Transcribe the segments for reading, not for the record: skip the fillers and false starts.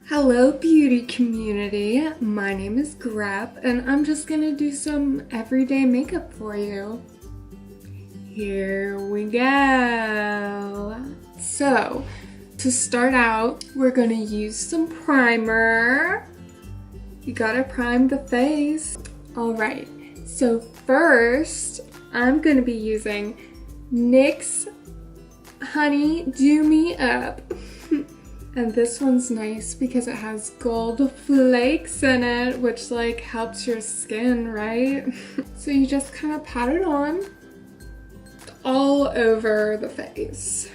Hello beauty community, my name is Grep and I'm just gonna do some everyday makeup for you. Here we go. So, to start out, we're gonna use some primer. You gotta prime the face. Alright, so first, I'm gonna be using NYX Honey Do Me Up. And this one's nice because it has gold flakes in it, which like helps your skin, right? So you just kind of pat it on all over the face.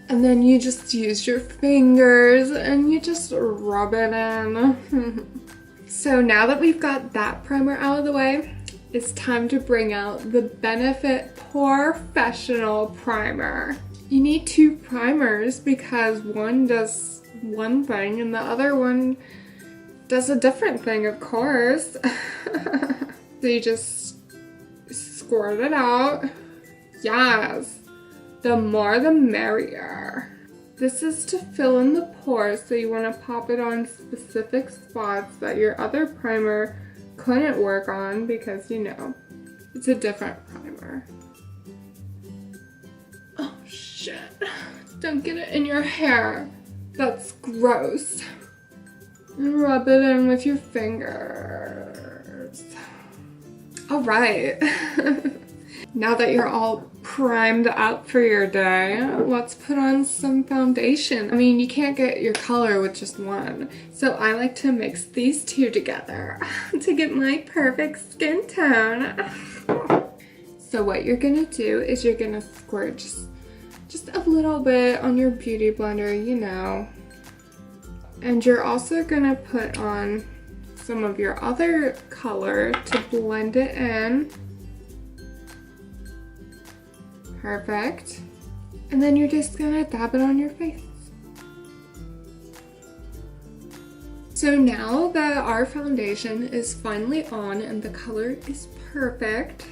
And then you just use your fingers and you just rub it in. So now that we've got that primer out of the way, it's time to bring out the Benefit Professional Primer. You need two primers because one does one thing and the other one does a different thing, of course. So you just squirt it out. Yes, the more the merrier. This is to fill in the pores, so you want to pop it on specific spots that your other primer couldn't work on because, you know, it's a different primer. Oh shit, don't get it in your hair. That's gross. Rub it in with your fingers. All right. Now that you're all primed up for your day, let's put on some foundation. I mean, you can't get your color with just one. So I like to mix these two together to get my perfect skin tone. So what you're gonna do is you're gonna squirt just a little bit on your beauty blender, you know. And you're also gonna put on some of your other color to blend it in. Perfect. And then you're just gonna dab it on your face. So now that our foundation is finally on and the color is perfect,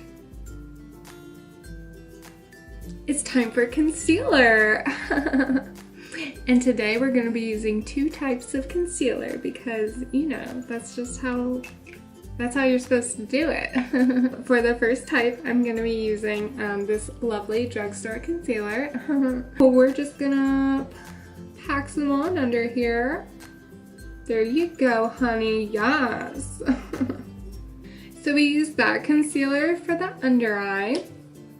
it's time for concealer. And today we're going to be using two types of concealer because, you know, that's how you're supposed to do it. For the first type, I'm going to be using this lovely drugstore concealer. We're just going to pack some on under here. There you go, honey. Yes. So we use that concealer for the under eye.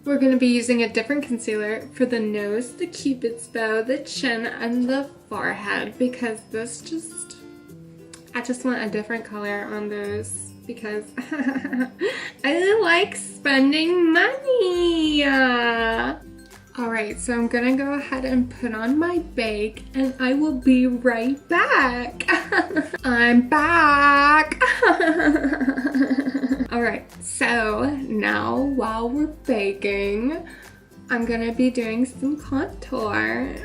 We're going to be using a different concealer for the nose, the cupid's bow, the chin, and the forehead because I just want a different color on those because I like spending money. Alright, so I'm going to go ahead and put on my bake and I will be right back. I'm back. Alright, so now while we're baking, I'm gonna be doing some contour.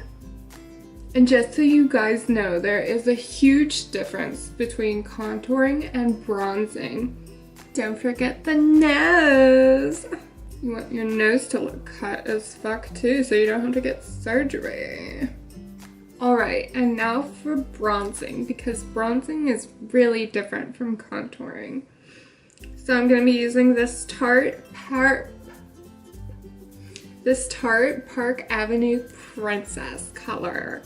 And just so you guys know, there is a huge difference between contouring and bronzing. Don't forget the nose. You want your nose to look cut as fuck too, so you don't have to get surgery. Alright, and now for bronzing, because bronzing is really different from contouring. So I'm going to be using this Tarte Park Avenue Princess color.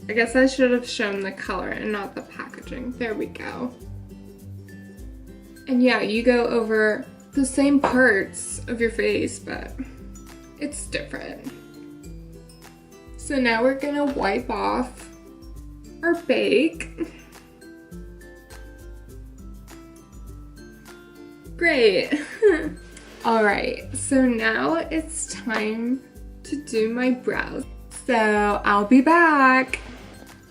I guess I should have shown the color and not the packaging. There we go. And yeah, you go over the same parts of your face, but it's different. So now we're going to wipe off our bake. Great. Alright, so now it's time to do my brows. So I'll be back.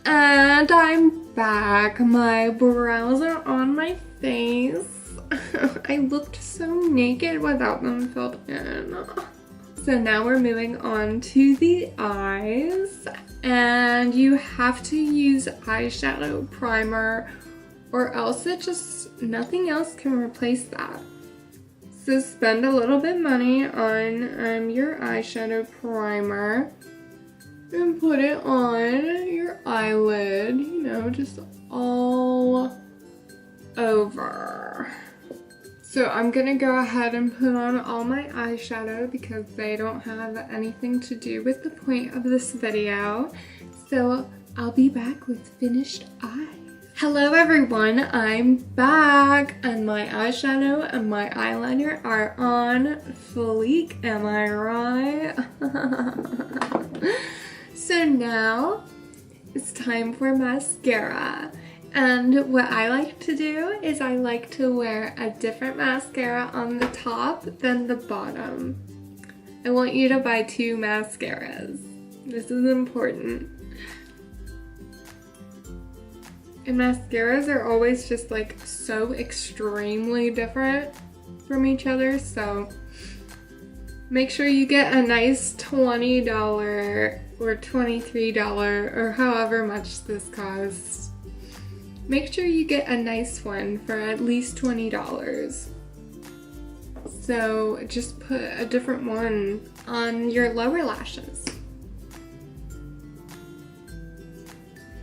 And I'm back. My brows are on my face. I looked so naked without them filled in. So now we're moving on to the eyes. And you have to use eyeshadow primer or else nothing else can replace that. So spend a little bit of money on your eyeshadow primer and put it on your eyelid, you know, just all over. So I'm gonna go ahead and put on all my eyeshadow because they don't have anything to do with the point of this video. So I'll be back with finished eyes. Hello everyone, I'm back and my eyeshadow and my eyeliner are on fleek, am I right? So now it's time for mascara. And what I like to do is I like to wear a different mascara on the top than the bottom. I want you to buy 2 mascaras. This is important. And mascaras are always just like so extremely different from each other, so make sure you get a nice $20 or $23 or however much this costs. Make sure you get a nice one for at least $20. So just put a different one on your lower lashes.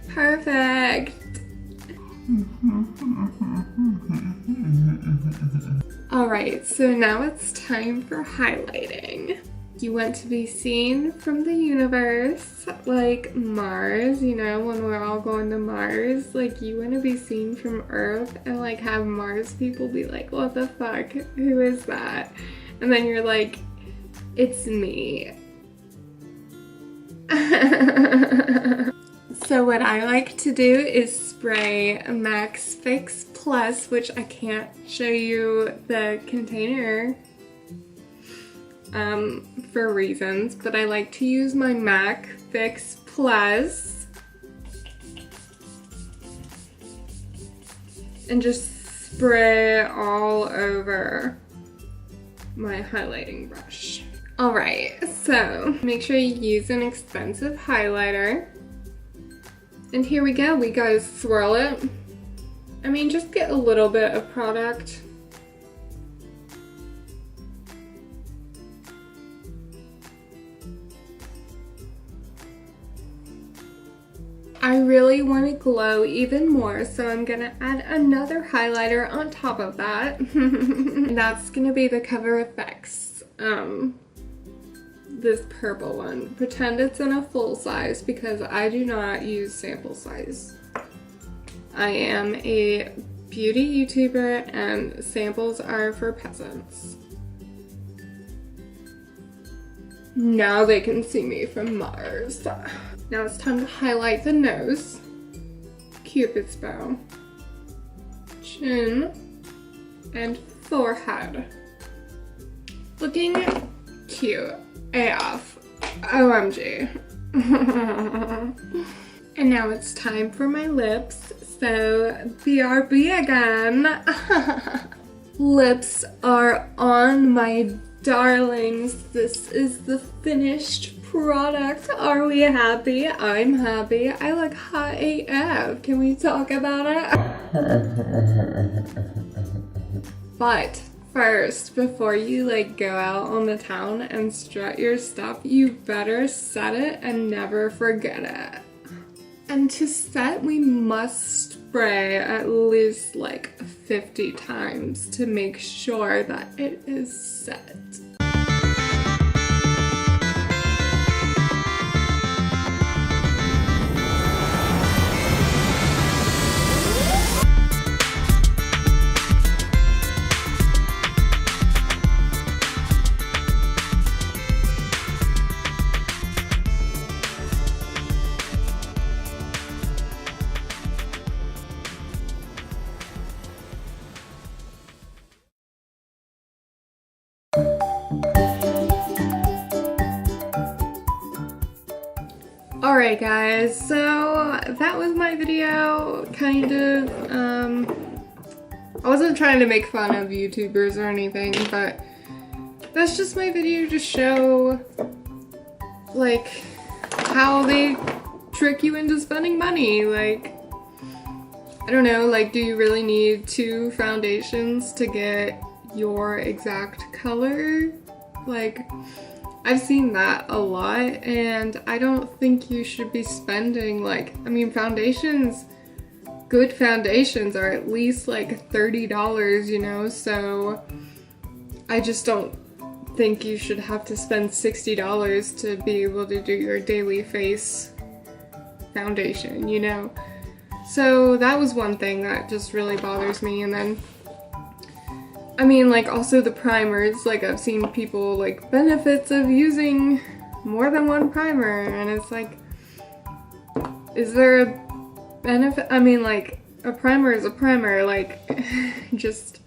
Perfect. Alright, so now it's time for highlighting. You want to be seen from the universe, like Mars, you know, when we're all going to Mars. Like, you want to be seen from Earth and like have Mars people be like, what the fuck, who is that? And then you're like, it's me. So what I like to do is spray Max Fix Plus, which I can't show you the container for reasons, but I like to use my Mac Fix Plus and just spray all over my highlighting brush. Alright, so make sure you use an expensive highlighter. And here we go, we gotta swirl it. I mean, just get a little bit of product. I really want to glow even more, so I'm gonna add another highlighter on top of that. That's gonna be the Cover FX. This purple one. Pretend it's in a full size because I do not use sample size. I am a beauty YouTuber and samples are for peasants. Now they can see me from Mars. Now it's time to highlight the nose, Cupid's bow, chin, and forehead. Looking cute. AF. OMG. And now it's time for my lips. So BRB again. Lips are on, my darlings. This is the finished product. Are we happy? I'm happy. I look hot AF. Can we talk about it? But first, before you like go out on the town and strut your stuff, you better set it and never forget it. And to set, we must spray at least like 50 times to make sure that it is set. Alright guys, so that was my video, kind of. I wasn't trying to make fun of YouTubers or anything, but that's just my video to show like how they trick you into spending money. Like, I don't know, like, do you really need 2 foundations to get your exact color? Like, I've seen that a lot, and I don't think you should be spending, like, I mean, foundations good foundations are at least like $30, you know, so I just don't think you should have to spend $60 to be able to do your daily face foundation, you know. So that was one thing that just really bothers me. And then, I mean, like, also the primers, like, I've seen people, like, benefits of using more than one primer, and it's like, is there a benefit? I mean, like, a primer is a primer, like, just,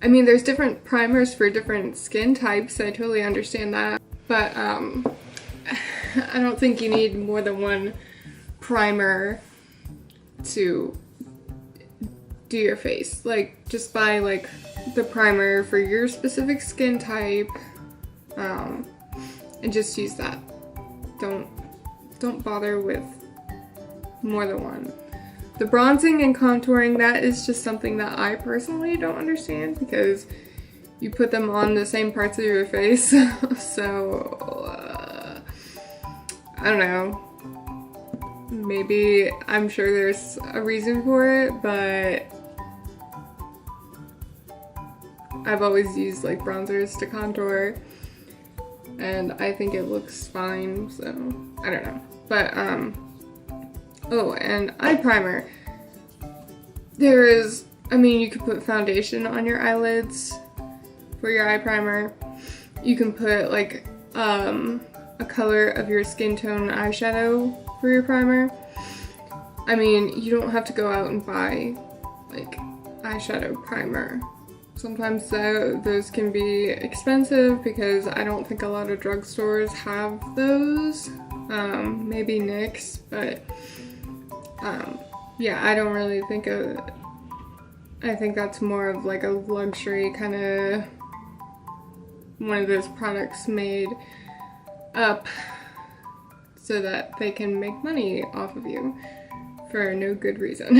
I mean, there's different primers for different skin types, I totally understand that, but, I don't think you need more than one primer to do your face. Like, just buy, like, the primer for your specific skin type, and just use that. Don't bother with more than one. The bronzing and contouring, that is just something that I personally don't understand, because you put them on the same parts of your face, so, I don't know. Maybe, I'm sure there's a reason for it, but I've always used like bronzers to contour, and I think it looks fine, so I don't know. But, oh, and eye primer. There is, I mean, you could put foundation on your eyelids for your eye primer. You can put like, a color of your skin tone eyeshadow for your primer. I mean, you don't have to go out and buy like eyeshadow primer. Sometimes those can be expensive because I don't think a lot of drugstores have those. Maybe NYX, but yeah, I don't really think I think that's more of like a luxury kind of one of those products made up so that they can make money off of you for no good reason.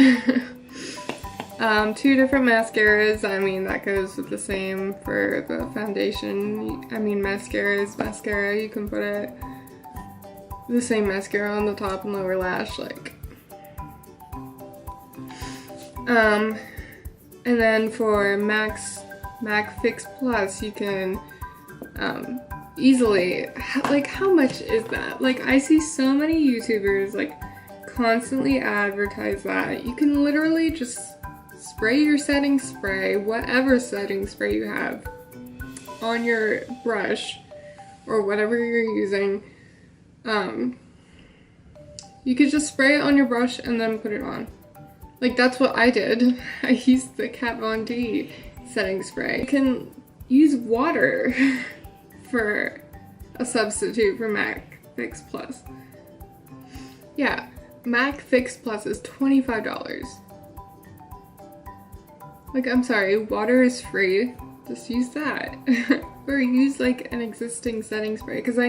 2 different mascaras, I mean, that goes with the same for the foundation. I mean, mascara is mascara, you can put it, the same mascara on the top and lower lash, like. And then for MAC Fix Plus, you can, easily, like, how much is that? Like, I see so many YouTubers, like, constantly advertise that. You can literally just spray your setting spray, whatever setting spray you have, on your brush, or whatever you're using. You could just spray it on your brush and then put it on. Like, that's what I did. I used the Kat Von D setting spray. You can use water for a substitute for MAC Fix Plus. Yeah, MAC Fix Plus is $25. Like, I'm sorry, water is free. Just use that. Or use like an existing setting spray. Because I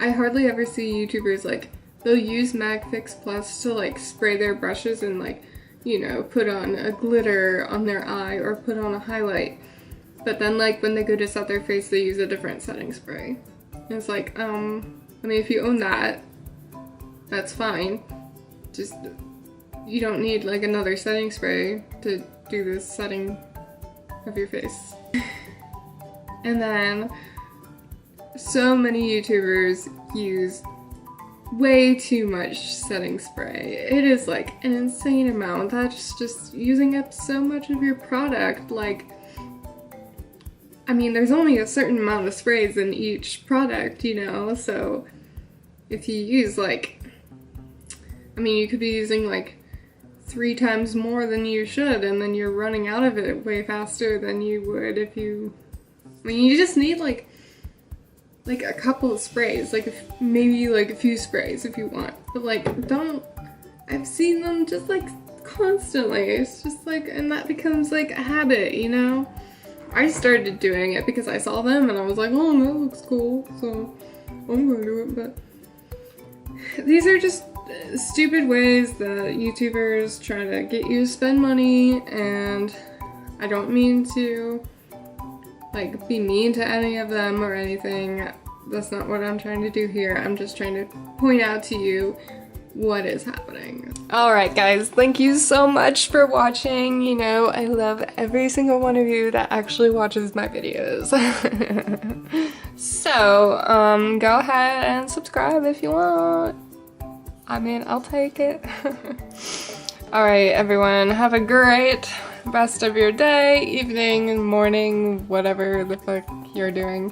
hardly ever see YouTubers like, they'll use MAC Fix Plus to like spray their brushes and like, you know, put on a glitter on their eye or put on a highlight. But then like when they go to set their face, they use a different setting spray. And it's like, I mean, if you own that, that's fine. Just, you don't need like another setting spray to do this setting of your face. And then so many YouTubers use way too much setting spray. It is like an insane amount. That's just using up so much of your product. Like, I mean, there's only a certain amount of sprays in each product, you know, so if you use like, I mean, you could be using like 3 times more than you should, and then you're running out of it way faster than you would if you, I mean, you just need like a couple of sprays, like maybe like a few sprays if you want, but like I've seen them just like constantly. It's just like, and that becomes like a habit, you know? I started doing it because I saw them and I was like, oh, that looks cool, so I'm gonna do it. But these are just stupid ways that YouTubers try to get you to spend money, and I don't mean to like be mean to any of them or anything. That's not what I'm trying to do here. I'm just trying to point out to you What is happening? Alright guys, thank you so much for watching. You know, I love every single one of you that actually watches my videos. So, go ahead and subscribe if you want. I mean, I'll take it. Alright everyone, have a great rest of your day, evening, morning, whatever the fuck you're doing.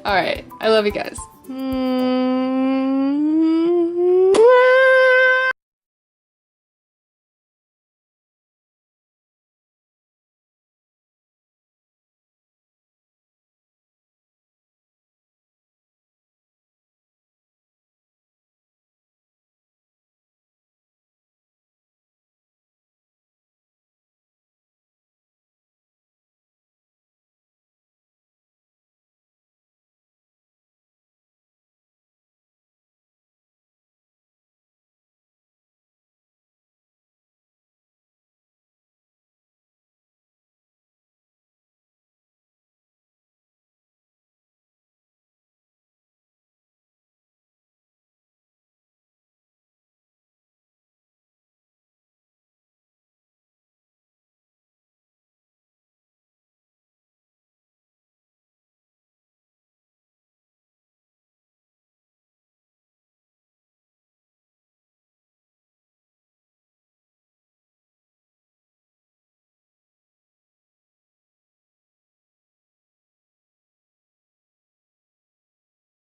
Alright, I love you guys.